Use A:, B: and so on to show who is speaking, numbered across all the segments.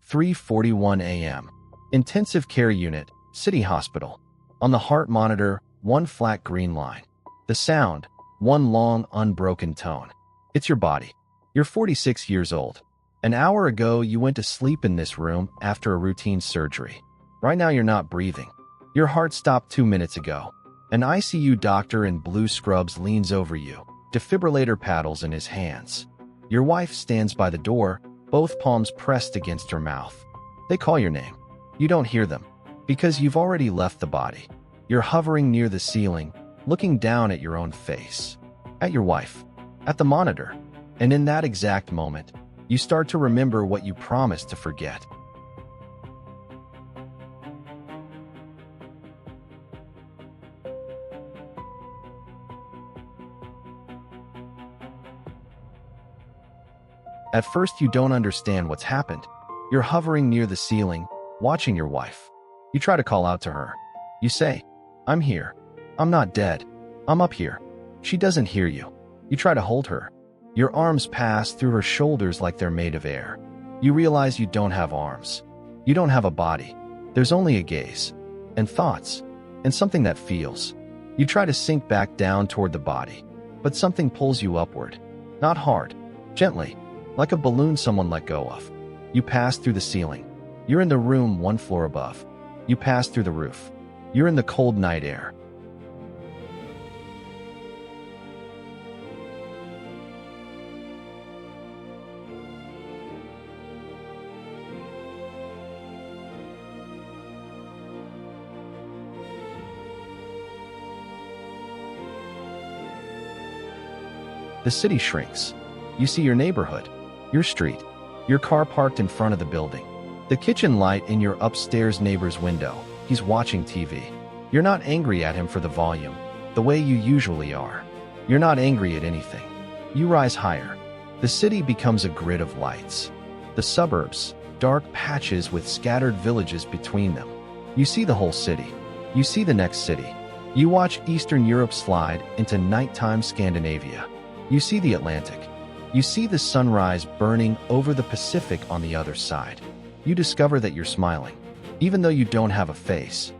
A: 3:41 a.m. Intensive care unit, City Hospital. On the heart monitor, one flat green line. The sound, one long, unbroken tone. It's your body. You're 46 years old. An hour ago, you went to sleep in this room after a routine surgery. Right now, you're not breathing. Your heart stopped 2 minutes ago. An ICU doctor in blue scrubs leans over you, defibrillator paddles in his hands. Your wife stands by the door, both palms pressed against her mouth. They call your name. You don't hear them, because you've already left the body. You're hovering near the ceiling, looking down at your own face, at your wife, at the monitor. And in that exact moment, you start to remember what you promised to forget. At first, you don't understand what's happened. You're hovering near the ceiling, watching your wife. You try to call out to her. You say, "I'm here. I'm not dead. I'm up here." She doesn't hear you. You try to hold her. Your arms pass through her shoulders like they're made of air. You realize you don't have arms. You don't have a body. There's only a gaze, and thoughts, and something that feels. You try to sink back down toward the body, but something pulls you upward. Not hard, gently, like a balloon someone let go of. You pass through the ceiling. You're in the room one floor above. You pass through the roof. You're in the cold night air. The city shrinks. You see your neighborhood, your street, your car parked in front of the building, the kitchen light in your upstairs neighbor's window. He's watching TV. You're not angry at him for the volume, the way you usually are. You're not angry at anything. You rise higher. The city becomes a grid of lights. The suburbs, dark patches with scattered villages between them. You see the whole city. You see the next city. You watch Eastern Europe slide into nighttime Scandinavia. You see the Atlantic. You see the sunrise burning over the Pacific on the other side. You discover that you're smiling, even though you don't have a face.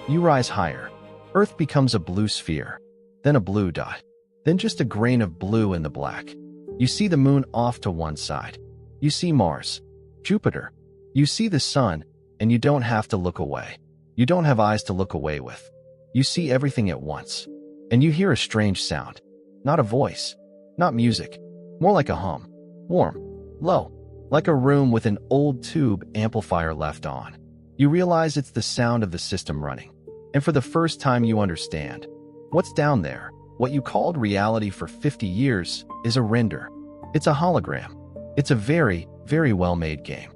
A: You rise higher. Earth becomes a blue sphere, then a blue dot, then just a grain of blue in the black. You see the moon off to one side. You see Mars, Jupiter. You see the sun, and you don't have to look away. You don't have eyes to look away with. You see everything at once. And you hear a strange sound. Not a voice, not music, more like a hum. Warm, low, like a room with an old tube amplifier left on. You realize it's the sound of the system running. And for the first time you understand. What's down there, what you called reality for 50 years, is a render. It's a hologram. It's a very, very well-made game.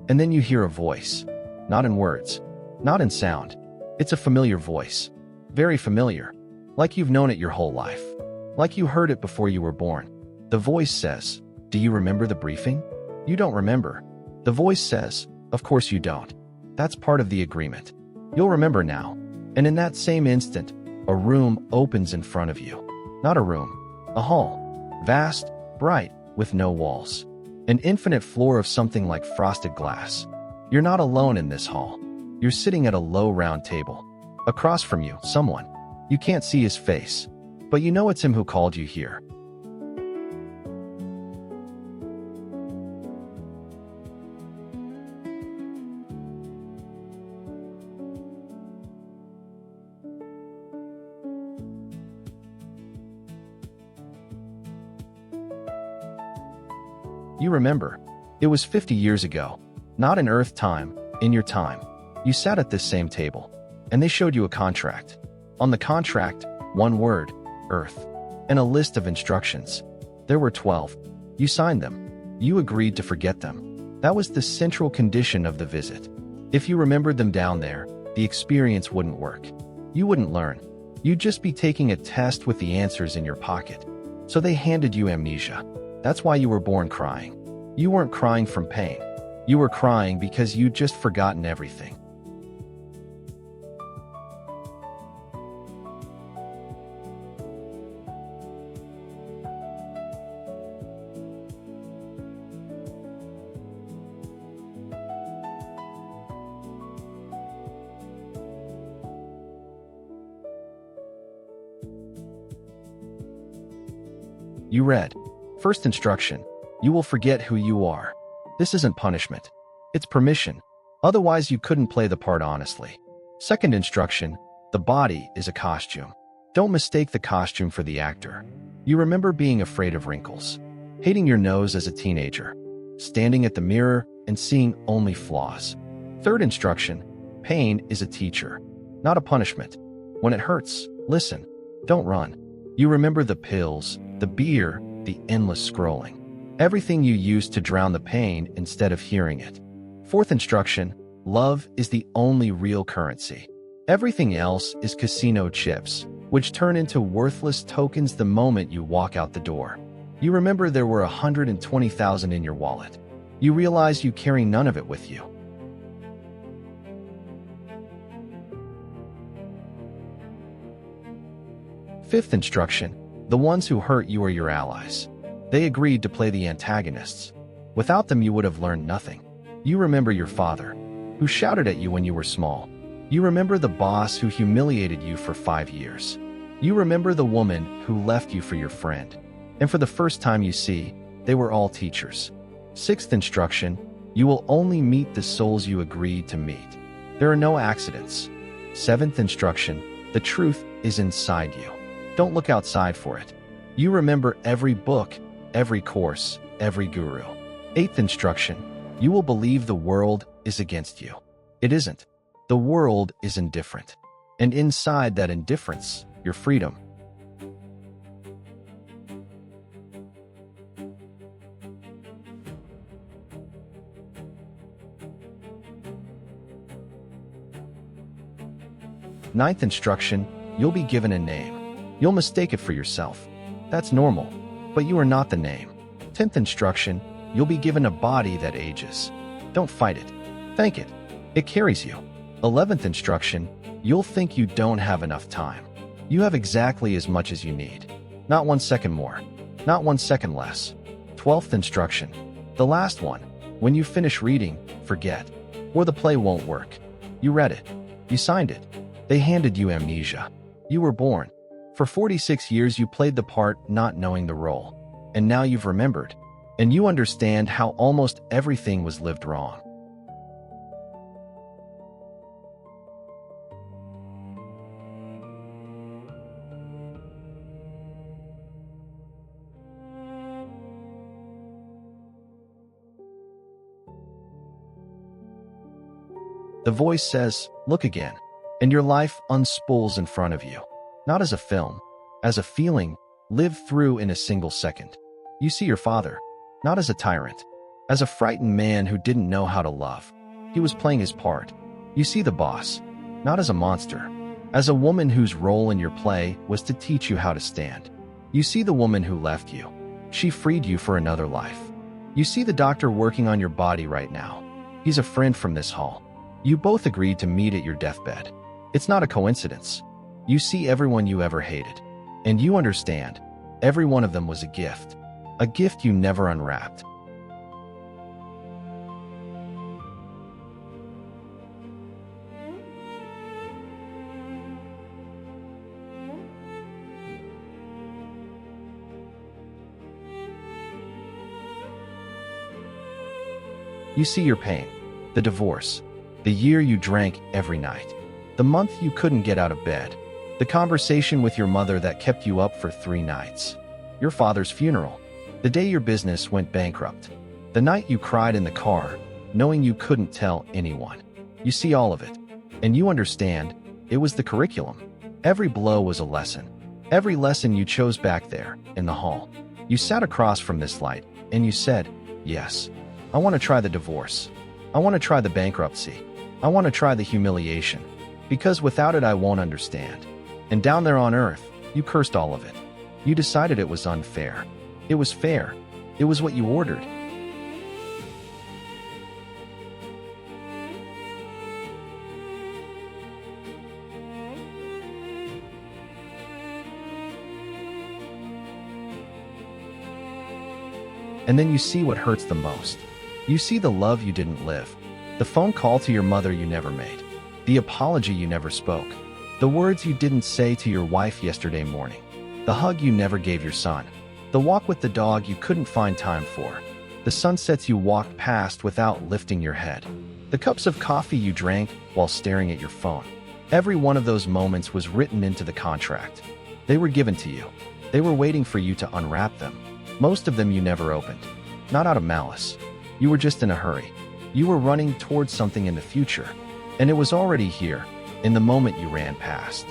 A: And then you hear a voice, not in words, not in sound. It's a familiar voice, very familiar, like you've known it your whole life, like you heard it before you were born. The voice says, "Do you remember the briefing?" You don't remember. The voice says, "Of course you don't. That's part of the agreement. You'll remember now." And in that same instant, a room opens in front of you. Not a room, a hall, vast, bright, with no walls. An infinite floor of something like frosted glass. You're not alone in this hall. You're sitting at a low round table. Across from you, someone. You can't see his face, but you know it's him who called you here. You remember. It was 50 years ago. Not in Earth time, in your time. You sat at this same table, and they showed you a contract. On the contract, one word, Earth, and a list of instructions. There were 12. You signed them. You agreed to forget them. That was the central condition of the visit. If you remembered them down there, the experience wouldn't work. You wouldn't learn. You'd just be taking a test with the answers in your pocket. So they handed you amnesia. That's why you were born crying. You weren't crying from pain. You were crying because you'd just forgotten everything. You read. First instruction. You will forget who you are. This isn't punishment. It's permission. Otherwise, you couldn't play the part honestly. Second instruction. The body is a costume. Don't mistake the costume for the actor. You remember being afraid of wrinkles, hating your nose as a teenager, standing at the mirror and seeing only flaws. Third instruction. Pain is a teacher, not a punishment. When it hurts, listen. Don't run. You remember the pills, the beer, the endless scrolling. Everything you used to drown the pain instead of hearing it. Fourth instruction. Love is the only real currency. Everything else is casino chips, which turn into worthless tokens the moment you walk out the door. You remember there were 120,000 in your wallet. You realize you carry none of it with you. Fifth instruction. The ones who hurt you are your allies. They agreed to play the antagonists. Without them, you would have learned nothing. You remember your father, who shouted at you when you were small. You remember the boss who humiliated you for 5 years. You remember the woman who left you for your friend. And for the first time you see, they were all teachers. Sixth instruction. You will only meet the souls you agreed to meet. There are no accidents. Seventh instruction. The truth is inside you. Don't look outside for it. You remember every book, every course, every guru. Eighth instruction. You will believe the world is against you. It isn't. The world is indifferent. And inside that indifference, your freedom. Ninth instruction. You'll be given a name. You'll mistake it for yourself. That's normal, but you are not the name. 10th instruction. You'll be given a body that ages. Don't fight it. Thank it. It carries you. 11th instruction. You'll think you don't have enough time. You have exactly as much as you need. Not 1 second more. Not 1 second less. 12th instruction. The last one. When you finish reading, forget. Or the play won't work. You read it. You signed it. They handed you amnesia. You were born. For 46 years you played the part not knowing the role. And now you've remembered. And you understand how almost everything was lived wrong. The voice says, look again. And your life unspools in front of you. Not as a film, as a feeling, lived through in a single second. You see your father, not as a tyrant, as a frightened man who didn't know how to love. He was playing his part. You see the boss, not as a monster, as a woman whose role in your play was to teach you how to stand. You see the woman who left you. She freed you for another life. You see the doctor working on your body right now. He's a friend from this hall. You both agreed to meet at your deathbed. It's not a coincidence. You see everyone you ever hated. And you understand, every one of them was a gift you never unwrapped. You see your pain, the divorce, the year you drank every night, the month you couldn't get out of bed, the conversation with your mother that kept you up for 3 nights, your father's funeral, the day your business went bankrupt, the night you cried in the car, knowing you couldn't tell anyone. You see all of it, and you understand, it was the curriculum. Every blow was a lesson. Every lesson you chose back there, in the hall. You sat across from this light, and you said, yes, I want to try the divorce. I want to try the bankruptcy. I want to try the humiliation. Because without it I won't understand. And down there on earth, you cursed all of it. You decided it was unfair. It was fair. It was what you ordered. And then you see what hurts the most. You see the love you didn't live. The phone call to your mother you never made. The apology you never spoke. The words you didn't say to your wife yesterday morning. The hug you never gave your son. The walk with the dog you couldn't find time for. The sunsets you walked past without lifting your head. The cups of coffee you drank while staring at your phone. Every one of those moments was written into the contract. They were given to you. They were waiting for you to unwrap them. Most of them you never opened. Not out of malice. You were just in a hurry. You were running towards something in the future. And it was already here, in the moment you ran past.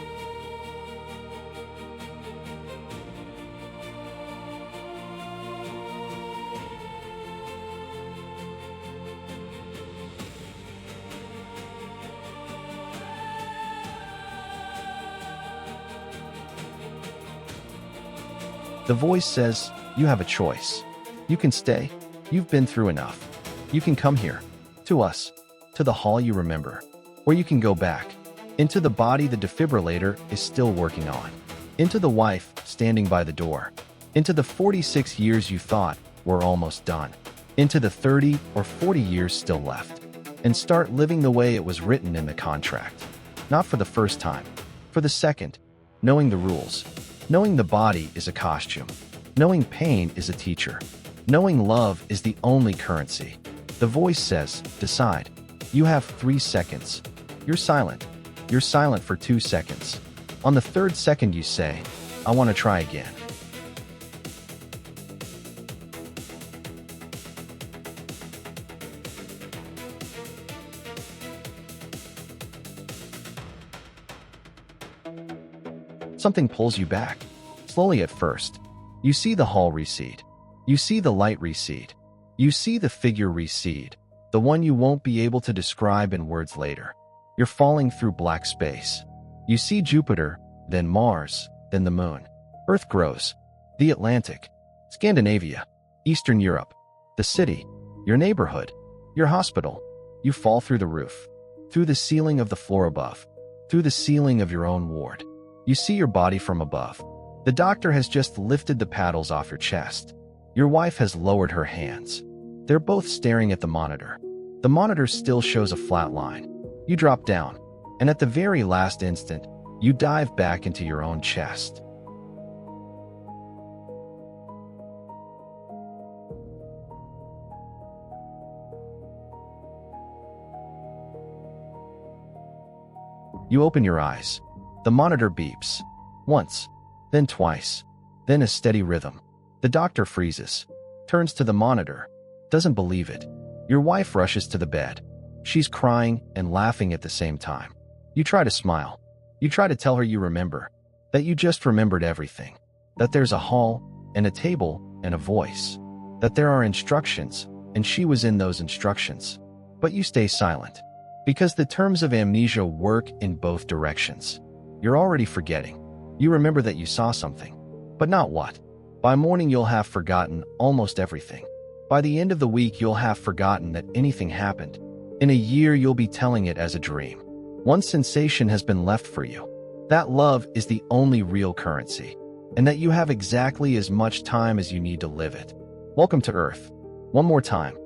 A: The voice says, you have a choice. You can stay. You've been through enough. You can come here. To us. To the hall you remember. Or you can go back. Into the body the defibrillator is still working on. Into the wife standing by the door. Into the 46 years you thought were almost done. Into the 30 or 40 years still left. And start living the way it was written in the contract. Not for the first time. For the second. Knowing the rules. Knowing the body is a costume. Knowing pain is a teacher. Knowing love is the only currency. The voice says, decide. You have 3 seconds. You're silent. You're silent for 2 seconds. On the 3rd second you say, I want to try again. Something pulls you back. Slowly at first. You see the hall recede. You see the light recede. You see the figure recede. The one you won't be able to describe in words later. You're falling through black space. You see Jupiter, then Mars, then the moon. Earth grows. The Atlantic. Scandinavia. Eastern Europe. The city. Your neighborhood. Your hospital. You fall through the roof. Through the ceiling of the floor above. Through the ceiling of your own ward. You see your body from above. The doctor has just lifted the paddles off your chest. Your wife has lowered her hands. They're both staring at the monitor. The monitor still shows a flat line. You drop down, and at the very last instant, you dive back into your own chest. You open your eyes. The monitor beeps. Once, then twice, then a steady rhythm. The doctor freezes, turns to the monitor, doesn't believe it. Your wife rushes to the bed. She's crying and laughing at the same time. You try to smile. You try to tell her you remember, that you just remembered everything, that there's a hall and a table and a voice, that there are instructions, and she was in those instructions. But you stay silent, because the terms of amnesia work in both directions. You're already forgetting. You remember that you saw something, but not what. By morning you'll have forgotten almost everything. By the end of the week you'll have forgotten that anything happened. In a year you'll be telling it as a dream. One sensation has been left for you. That love is the only real currency, and that you have exactly as much time as you need to live it. Welcome to Earth. One more time.